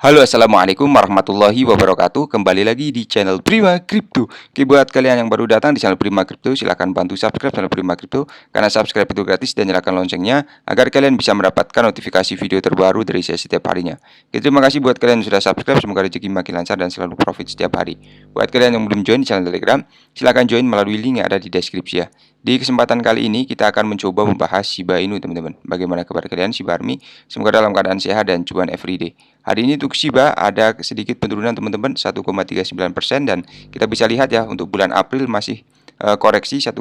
Halo, assalamualaikum warahmatullahi wabarakatuh. Kembali lagi di channel Prima Crypto. Oke, buat kalian yang baru datang di channel Prima Crypto, silahkan bantu subscribe channel Prima Crypto karena subscribe itu gratis dan nyalakan loncengnya agar kalian bisa mendapatkan notifikasi video terbaru dari saya setiap harinya. Oke, terima kasih buat kalian yang sudah subscribe. Semoga rezeki makin lancar dan selalu profit setiap hari. Buat kalian yang belum join di channel Telegram, silahkan join melalui link yang ada di deskripsi ya. Di kesempatan kali ini kita akan mencoba membahas Shiba Inu teman-teman. Bagaimana kabar kalian Shiba Army? Semoga dalam keadaan sehat dan cuan everyday. Hari ini untuk Shiba ada sedikit penurunan teman-teman 1,39% dan kita bisa lihat ya untuk bulan April masih koreksi 1,39.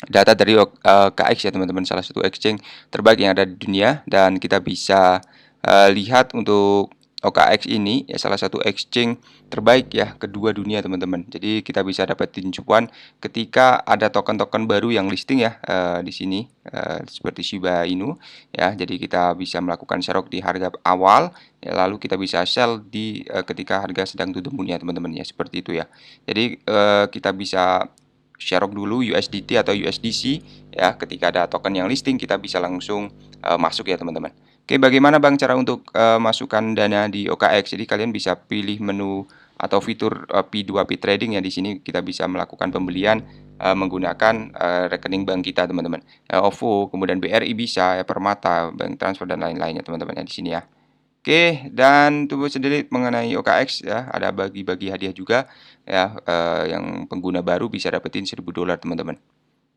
Data dari OKX ya teman-teman, salah satu exchange terbaik yang ada di dunia, dan kita bisa lihat untuk OKX ini ya salah satu exchange terbaik ya kedua dunia teman-teman. Jadi kita bisa dapetin cuan ketika ada token-token baru yang listing ya di sini seperti Shiba Inu ya. Jadi kita bisa melakukan serok di harga awal ya, lalu kita bisa sell di ketika harga sedang to the moon ya teman-teman ya, seperti itu ya. Jadi kita bisa sharok dulu USDT atau USDC ya, ketika ada token yang listing kita bisa langsung masuk ya teman-teman. Oke, bagaimana Bang cara untuk masukkan dana di OKX? Jadi kalian bisa pilih menu atau fitur P2P trading ya. Di sini kita bisa melakukan pembelian menggunakan rekening bank kita teman-teman. OVO, kemudian BRI bisa ya, Permata, bank transfer dan lain-lainnya teman-teman ya di sini ya. Oke, dan tunggu sedikit mengenai OKX ya, ada bagi-bagi hadiah juga ya, yang pengguna baru bisa dapetin $1.000 teman-teman.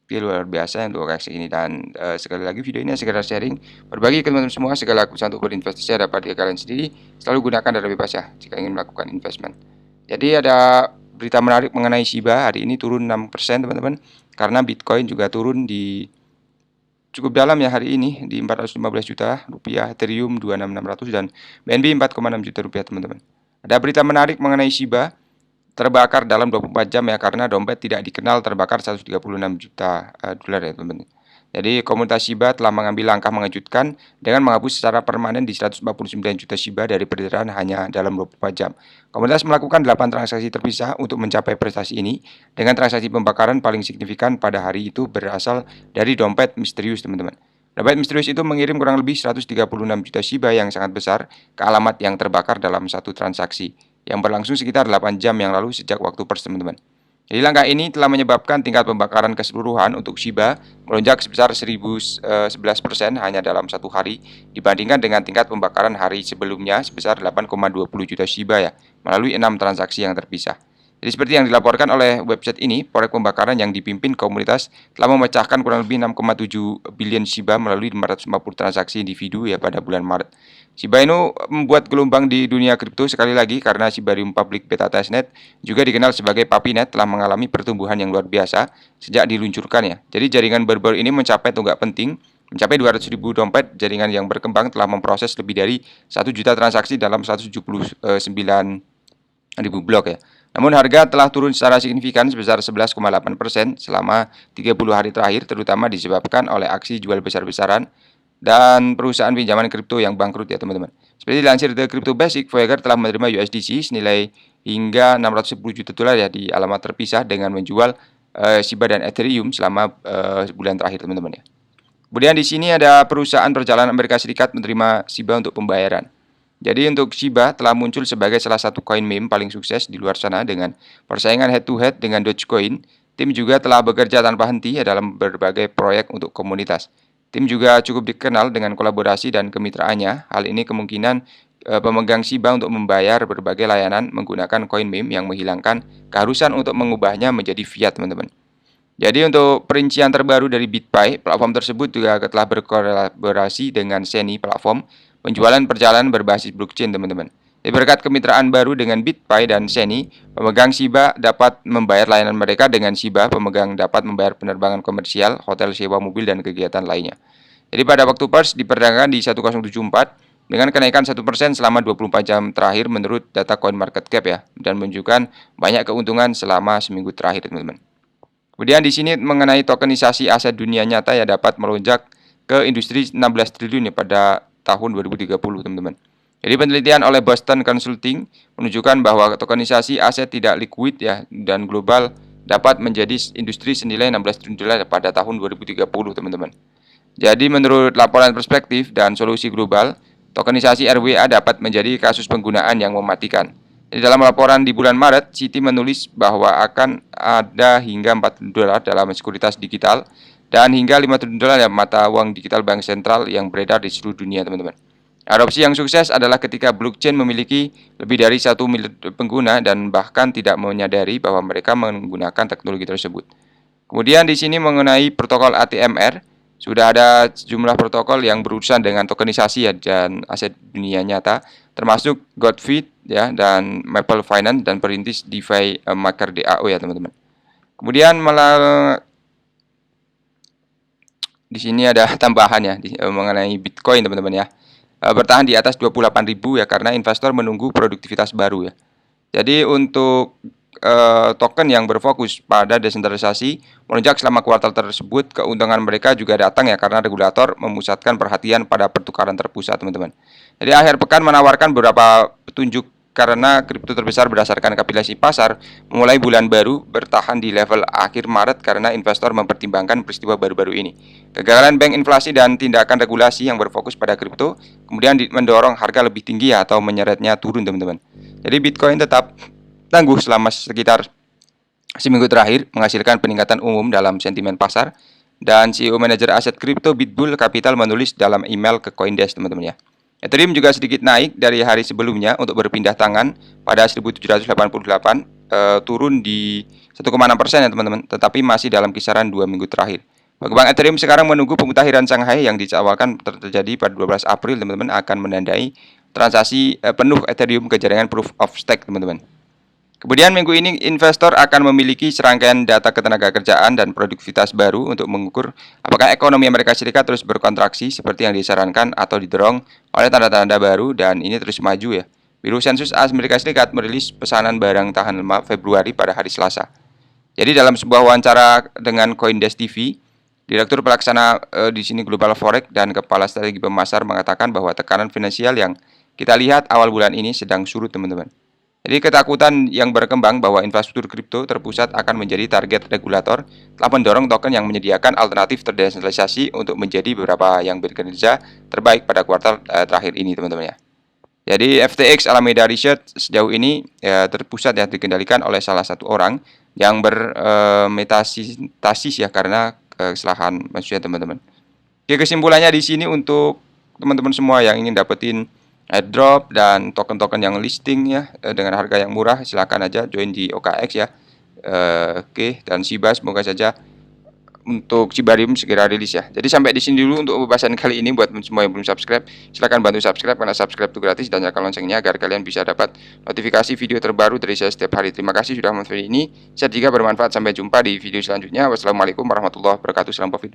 Oke, luar biasa untuk OKX ini, dan sekali lagi video ini sekedar sharing, berbagi ke teman-teman semua. Segala keputusan untuk berinvestasi dapat dari kalian sendiri, selalu gunakan dana bebas ya jika ingin melakukan investment. Jadi ada berita menarik mengenai Shiba, hari ini turun 6% teman-teman, karena Bitcoin juga turun di cukup dalam ya hari ini di 415 juta rupiah, Ethereum 26600 dan BNB 4,6 juta rupiah teman-teman. Ada berita menarik mengenai Shiba terbakar dalam 24 jam ya, karena dompet tidak dikenal terbakar 136 juta dolar ya teman-teman. Jadi komunitas Shiba telah mengambil langkah mengejutkan dengan menghapus secara permanen di 149 juta Shiba dari peredaran hanya dalam 24 jam. Komunitas melakukan 8 transaksi terpisah untuk mencapai prestasi ini, dengan transaksi pembakaran paling signifikan pada hari itu berasal dari dompet misterius teman-teman. Dompet misterius itu mengirim kurang lebih 136 juta Shiba yang sangat besar ke alamat yang terbakar dalam satu transaksi yang berlangsung sekitar 8 jam yang lalu sejak waktu Pers teman-teman. Jadi langkah ini telah menyebabkan tingkat pembakaran keseluruhan untuk Shiba melonjak sebesar 1011% hanya dalam satu hari dibandingkan dengan tingkat pembakaran hari sebelumnya sebesar 8,20 juta Shiba ya, melalui 6 transaksi yang terpisah. Jadi seperti yang dilaporkan oleh website ini, proyek pembakaran yang dipimpin komunitas telah memecahkan kurang lebih 6,7 billion Shiba melalui 550 transaksi individu ya pada bulan Maret. Shiba Inu membuat gelombang di dunia kripto sekali lagi karena Shibarium Public Beta Testnet, juga dikenal sebagai Papinet, telah mengalami pertumbuhan yang luar biasa sejak diluncurkan ya. Jadi jaringan baru-baru ini mencapai tonggak penting, mencapai 200.000 dompet. Jaringan yang berkembang telah memproses lebih dari 1 juta transaksi dalam 179.000 blok ya. Namun harga telah turun secara signifikan sebesar 11,8% selama 30 hari terakhir, terutama disebabkan oleh aksi jual besar-besaran dan perusahaan pinjaman kripto yang bangkrut ya teman-teman. Seperti dilansir The Crypto Basic, Voyager telah menerima USDC senilai hingga 610 juta dolar ya di alamat terpisah dengan menjual Shiba dan Ethereum selama bulan terakhir teman-teman ya. Kemudian di sini ada perusahaan perjalanan Amerika Serikat menerima Shiba untuk pembayaran. Jadi untuk Shiba telah muncul sebagai salah satu koin meme paling sukses di luar sana dengan persaingan head to head dengan Dogecoin. Tim juga telah bekerja tanpa henti ya dalam berbagai proyek untuk komunitas. Tim juga cukup dikenal dengan kolaborasi dan kemitraannya. Hal ini kemungkinan pemegang Shiba untuk membayar berbagai layanan menggunakan koin meme yang menghilangkan keharusan untuk mengubahnya menjadi fiat teman-teman. Jadi untuk perincian terbaru dari BitPay, platform tersebut juga telah berkolaborasi dengan Seni Platform, penjualan perjalanan berbasis blockchain teman-teman. Berkat kemitraan baru dengan BitPay dan Seni, pemegang Shiba dapat membayar layanan mereka dengan Shiba, pemegang dapat membayar penerbangan komersial, hotel sewa mobil, dan kegiatan lainnya. Jadi pada waktu Pers diperdagangkan di 1074 dengan kenaikan 1% selama 24 jam terakhir menurut data CoinMarketCap ya, dan menunjukkan banyak keuntungan selama seminggu terakhir teman-teman. Kemudian di sini mengenai tokenisasi aset dunia nyata ya dapat melonjak ke industri 16 triliun ya pada tahun 2030 teman-teman. Jadi penelitian oleh Boston Consulting menunjukkan bahwa tokenisasi aset tidak liquid ya dan global dapat menjadi industri senilai 16 triliun dolar pada tahun 2030 teman-teman. Jadi menurut laporan perspektif dan solusi global, tokenisasi RWA dapat menjadi kasus penggunaan yang mematikan. Jadi dalam laporan di bulan Maret, Citi menulis bahwa akan ada hingga 4 triliun dolar dalam sekuritas digital dan hingga 5 triliun dolar dalam mata uang digital bank sentral yang beredar di seluruh dunia, teman-teman. Adopsi yang sukses adalah ketika blockchain memiliki lebih dari 1 miliar pengguna dan bahkan tidak menyadari bahwa mereka menggunakan teknologi tersebut. Kemudian di sini mengenai protokol ATMR, sudah ada sejumlah protokol yang berurusan dengan tokenisasi ya dan aset dunia nyata, termasuk Godfeed ya dan Maple Finance dan perintis DeFi Maker DAO ya teman-teman. Kemudian di sini ada tambahan ya mengenai Bitcoin teman-teman ya. Bertahan di atas 28.000 ya karena investor menunggu produktivitas baru ya. Jadi untuk token yang berfokus pada desentralisasi melonjak selama kuartal tersebut, keuntungan mereka juga datang ya karena regulator memusatkan perhatian pada pertukaran terpusat teman-teman. Jadi akhir pekan menawarkan beberapa petunjuk karena kripto terbesar berdasarkan kapitalisasi pasar mulai bulan baru bertahan di level akhir Maret karena investor mempertimbangkan peristiwa baru-baru ini. Kegagalan bank inflasi dan tindakan regulasi yang berfokus pada kripto kemudian mendorong harga lebih tinggi atau menyeretnya turun teman-teman. Jadi Bitcoin tetap tangguh selama sekitar seminggu terakhir menghasilkan peningkatan umum dalam sentimen pasar dan CEO manajer aset kripto Bitbull Capital menulis dalam email ke CoinDesk teman-teman ya. Ethereum juga sedikit naik dari hari sebelumnya untuk berpindah tangan pada 1788 turun di 1,6% ya teman-teman, tetapi masih dalam kisaran 2 minggu terakhir. Pengembang Ethereum sekarang menunggu pemutahiran Shanghai yang dicawalkan terjadi pada 12 April teman-teman akan menandai transaksi penuh Ethereum ke jaringan Proof of Stake teman-teman. Kemudian minggu ini investor akan memiliki serangkaian data ketenagakerjaan dan produktivitas baru untuk mengukur apakah ekonomi Amerika Serikat terus berkontraksi seperti yang disarankan atau didorong oleh tanda-tanda baru dan ini terus maju ya. Biro Sensus Amerika Serikat merilis pesanan barang tahan lama Februari pada hari Selasa. Jadi dalam sebuah wawancara dengan CoinDesk TV, Direktur Pelaksana di sini Global Forex dan Kepala Strategi Pemasar mengatakan bahwa tekanan finansial yang kita lihat awal bulan ini sedang surut teman-teman. Jadi ketakutan yang berkembang bahwa infrastruktur kripto terpusat akan menjadi target regulator telah mendorong token yang menyediakan alternatif terdesentralisasi untuk menjadi beberapa yang berkinerja terbaik pada kuartal terakhir ini teman-teman ya. Jadi FTX Alameda Research sejauh ini ya, terpusat ya dikendalikan oleh salah satu orang yang bermetastasis ya karena kesalahan manusia teman-teman. Oke, kesimpulannya di sini untuk teman-teman semua yang ingin dapetin airdrop dan token-token yang listing ya dengan harga yang murah, silakan aja join di OKX ya. Oke, dan Shiba semoga saja untuk Shibarium segera rilis ya. Jadi sampai di sini dulu untuk pembahasan kali ini. Buat semua yang belum subscribe, silakan bantu subscribe karena subscribe itu gratis dan nyalakan loncengnya agar kalian bisa dapat notifikasi video terbaru dari saya setiap hari. Terima kasih sudah menonton ini. Jika bermanfaat, sampai jumpa di video selanjutnya. Wassalamualaikum warahmatullahi wabarakatuh. Salam profit.